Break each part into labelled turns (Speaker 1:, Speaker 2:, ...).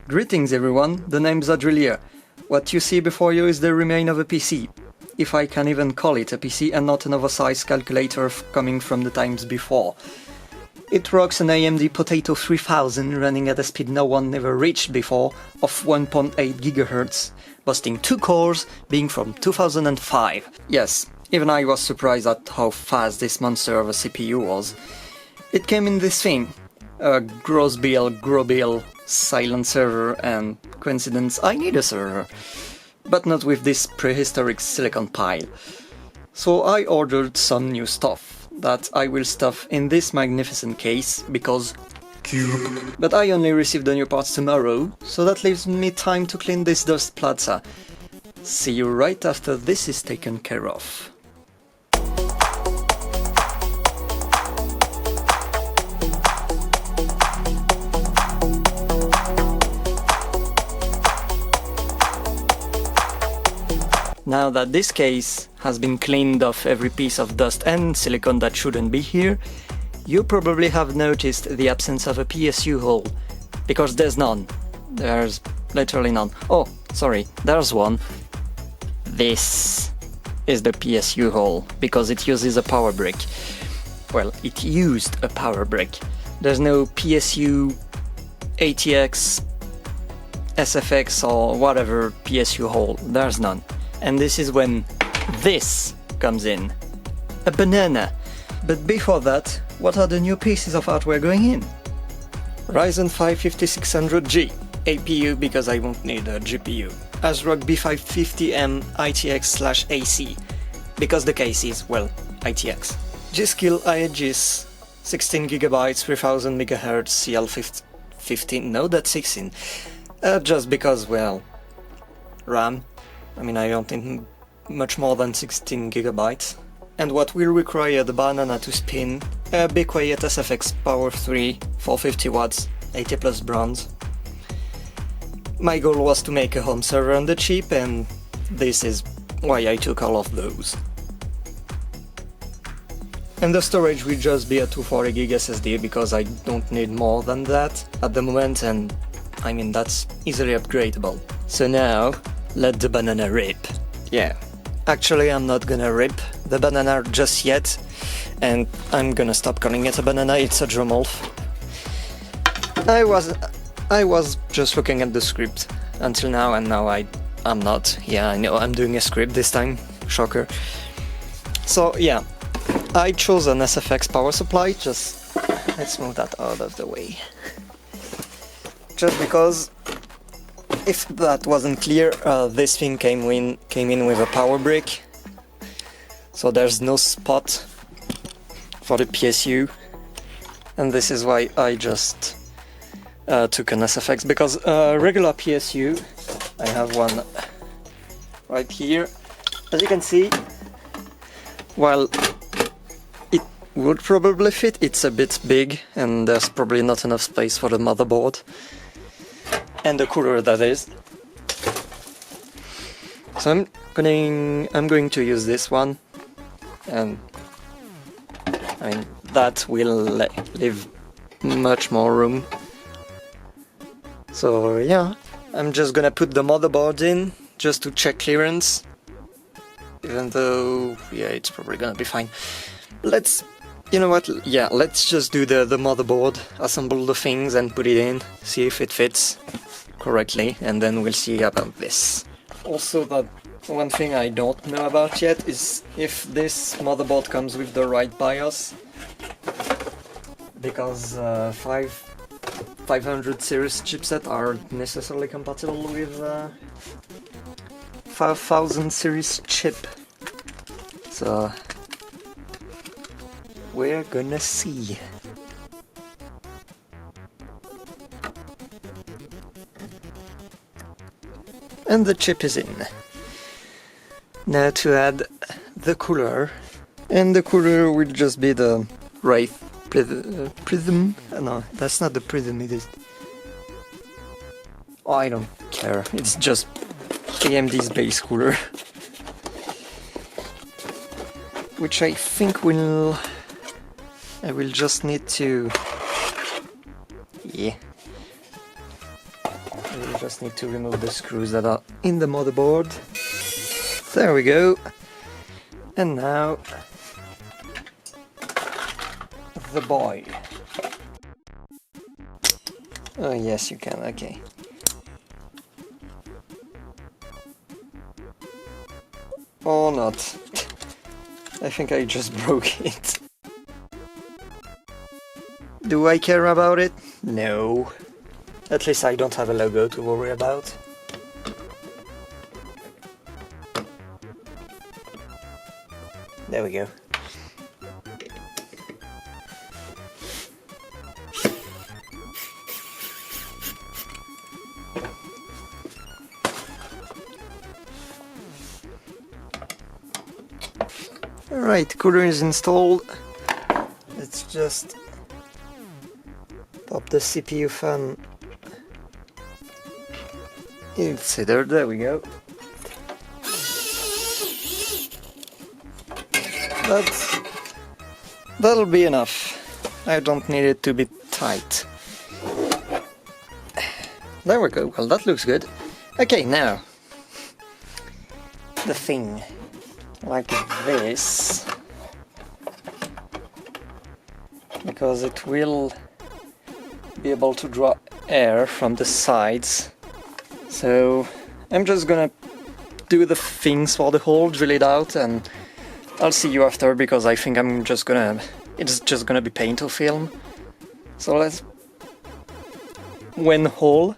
Speaker 1: Greetings everyone, the name's Adrelyr. What you see before you is the remain of a PC. If I can even call it a PC and not an oversized calculator coming from the times before. It rocks an AMD Potato 3000 running at a speed no one ever reached before of 1.8 GHz, boasting 2 cores, being from 2005. Yes, even I was surprised at how fast this monster of a CPU was. It came in this thing, a gross bill, silent server, and coincidence, I need a server. But not with this prehistoric silicon pile. So I ordered some new stuff that I will stuff in this magnificent case, because cube. But I only received the new parts tomorrow, so that leaves me time to clean this dust plaza. See you right after this is taken care of. Now that this case has been cleaned of every piece of dust and silicon that shouldn't be here, you probably have noticed the absence of a PSU hole, because there's none. There's literally none. Oh, sorry, there's one. This is the PSU hole, because it uses a power brick. Well, it used a power brick. There's no PSU, ATX, SFX or whatever PSU hole, there's none. And this is when this comes in. A banana. But before that, what are the new pieces of hardware going in? Ryzen 5 5600G, APU because I won't need a GPU. ASRock B550M ITX/AC, because the case is, well, ITX. G-Skill IHGs, 16GB, 3000 MHz, CL15, no, that's 16. Just because, well, RAM. I mean, I don't think much more than 16 GB. And what will require the banana to spin, a Be Quiet SFX Power 3, 450 watts, 80 plus bronze. My goal was to make a home server on the chip, and this is why I took all of those. And the storage will just be a 240GB SSD, because I don't need more than that at the moment, and I mean, that's easily upgradable. So now, let the banana rip. Yeah, actually I'm not gonna rip the banana just yet, and I'm gonna stop calling it a banana, it's a Dromolf. I was just looking at the script until now, and now I'm not. Yeah, I know I'm doing a script this time, shocker. So yeah, I chose an SFX power supply, just let's move that out of the way. Just because, if that wasn't clear, this thing came in with a power brick, so there's no spot for the PSU, and this is why I just took an SFX, because regular PSU, I have one right here, as you can see, while it would probably fit, it's a bit big and there's probably not enough space for the motherboard. And the cooler, that is. So I'm going to use this one, and I mean that will leave much more room. So yeah, I'm just gonna put the motherboard in just to check clearance, even though yeah, it's probably gonna be fine. You know what, yeah, let's just do the motherboard, assemble the things and put it in, see if it fits correctly, and then we'll see about this. Also, that one thing I don't know about yet is if this motherboard comes with the right BIOS, because 500 series chipset aren't necessarily compatible with 5000 series chip. So we're gonna see. And the chip is in. Now to add the cooler, and the cooler will just be the Wraith Prism. No, that's not the Prism, it is. Oh, I don't care, it's just AMD's base cooler. Which I think I will just need to... yeah. We just need to remove the screws that are in the motherboard. There we go. And now the boy. Oh yes, you can, okay. Or not. I think I just broke it. Do I care about it? No. At least I don't have a logo to worry about. There we go. Alright, cooler is installed. Let's just pop the CPU fan inside there we go. That'll be enough. I don't need it to be tight. There we go, well that looks good. Okay, now the thing. Like this, because it will be able to draw air from the sides. So I'm just gonna do the things for the hole, drill it out, and I'll see you after, because I think it's just gonna be paint or film. So let's, when hole,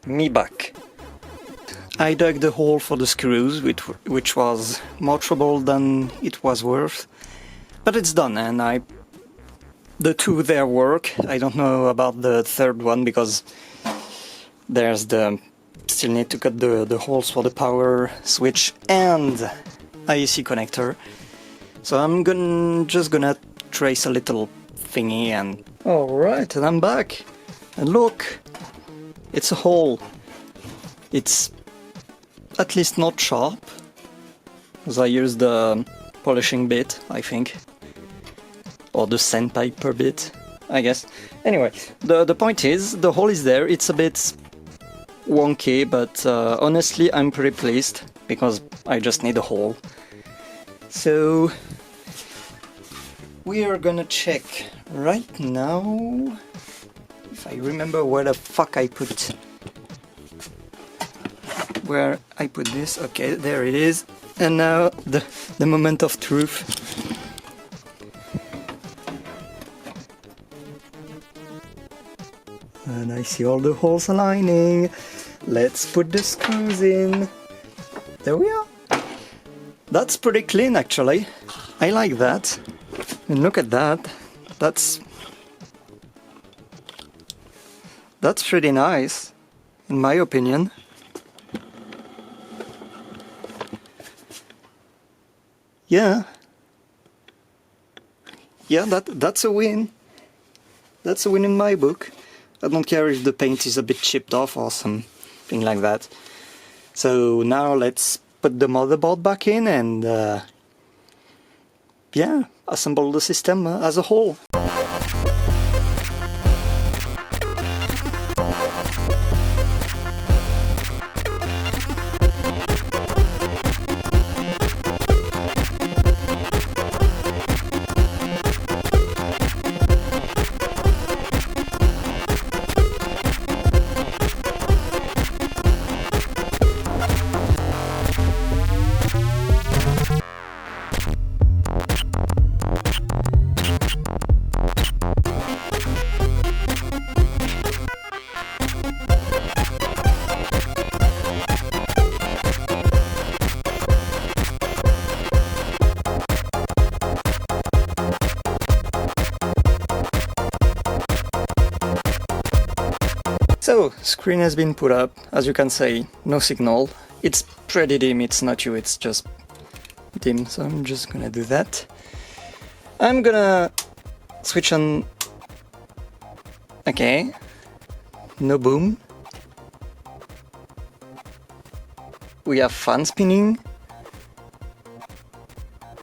Speaker 1: me back. I dug the hole for the screws, which was more trouble than it was worth, but it's done, and the two there work. I don't know about the third one, because there's still need to cut the holes for the power switch and IEC connector. So I'm just gonna trace a little thingy and... Alright, and I'm back! And look! It's a hole. It's at least not sharp, because I used the polishing bit, I think. Or the sandpaper bit, I guess. Anyway, the point is, the hole is there, it's a bit wonky, but honestly I'm pretty pleased, because I just need a hole. So we are gonna check right now, if I remember where the fuck I put this. Okay, there it is. And now the moment of truth. And I see all the holes aligning. Let's put the screws in. There we are. That's pretty clean, actually. I like that. And look at that. That's pretty nice, in my opinion. Yeah, that's a win. That's a win in my book. I don't care if the paint is a bit chipped off or something like that. So now let's put the motherboard back in and yeah, assemble the system as a whole. So, screen has been put up. As you can see, no signal. It's pretty dim, it's not you, it's just dim, so I'm just gonna do that. I'm gonna switch on... Okay. No boom. We have fan spinning.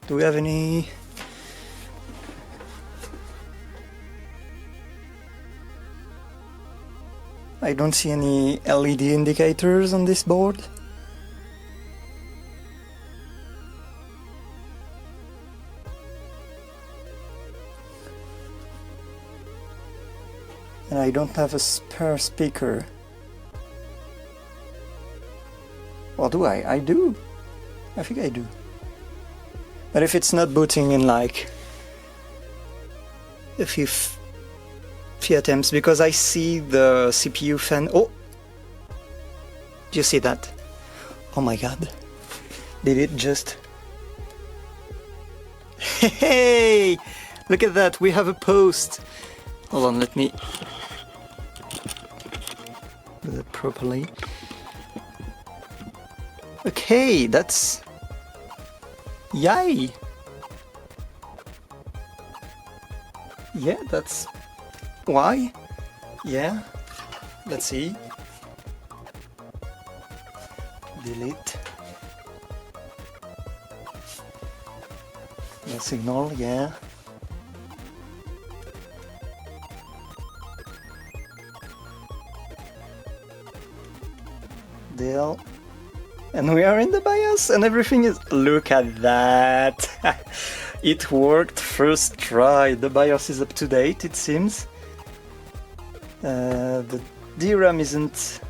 Speaker 1: Do we have any... I don't see any LED indicators on this board. And I don't have a spare speaker. Or do I? I do. I think I do. But if it's not booting in like a few attempts, because I see the CPU fan. Oh! Do you see that? Oh my god. Did it just... Hey! Look at that, we have a post! Hold on, let me do that properly. Okay, that's... Yay! Yeah, that's... Why? Yeah, let's see. Delete. The signal, yeah. Deal. And we are in the BIOS and everything is... Look at that! It worked first try. The BIOS is up to date, it seems. The DRAM isn't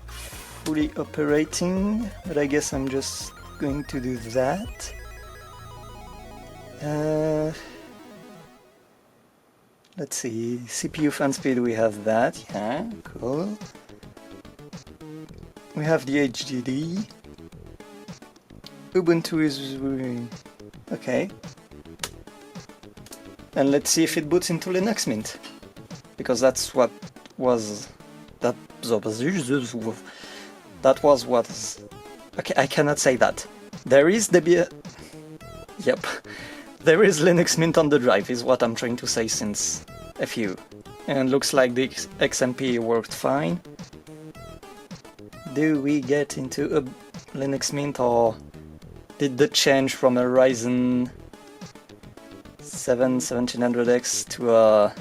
Speaker 1: fully operating, but I guess I'm just going to do that. Let's see, CPU fan speed, we have that, yeah, cool. We have the HDD. Ubuntu is... okay. And let's see if it boots into Linux Mint. Because that's what was... That was what... Okay, I cannot say that. There is the... Yep. There is Linux Mint on the drive, is what I'm trying to say since a few. And looks like the XMP worked fine. Do we get into a Linux Mint, or did the change from a Ryzen 7 1700X to a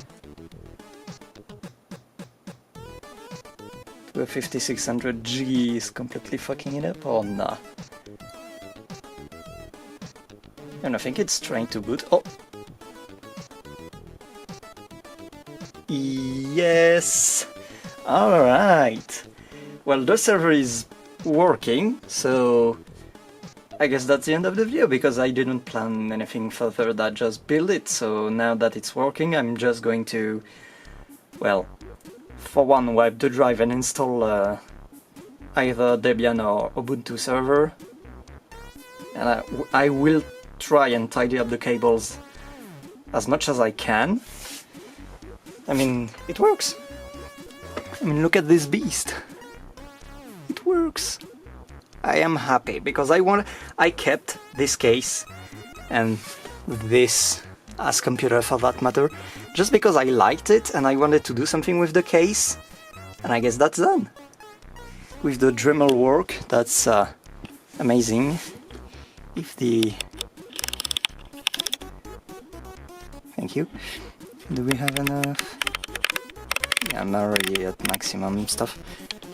Speaker 1: 5600G is completely fucking it up, or nah? And I think it's trying to boot. Oh! Yes! Alright! Well, the server is working, so I guess that's the end of the video, because I didn't plan anything further than just build it. So now that it's working, I'm just going to, well, for one, wipe the drive and install either Debian or Ubuntu server. And I will try and tidy up the cables as much as I can. I mean, it works. I mean, look at this beast. It works. I am happy because I kept this case and this as computer for that matter, just because I liked it and I wanted to do something with the case, and I guess that's done. With the Dremel work, that's amazing. If the... Thank you. Do we have enough? Yeah, I'm already at maximum stuff.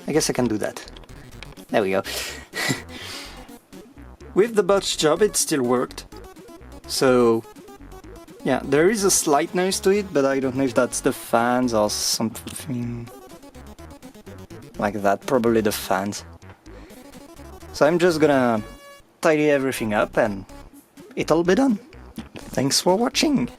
Speaker 1: I guess I can do that. There we go. With the botch job it still worked. So yeah, there is a slight noise to it, but I don't know if that's the fans or something like that. Probably the fans. So I'm just gonna tidy everything up and it'll be done. Thanks for watching.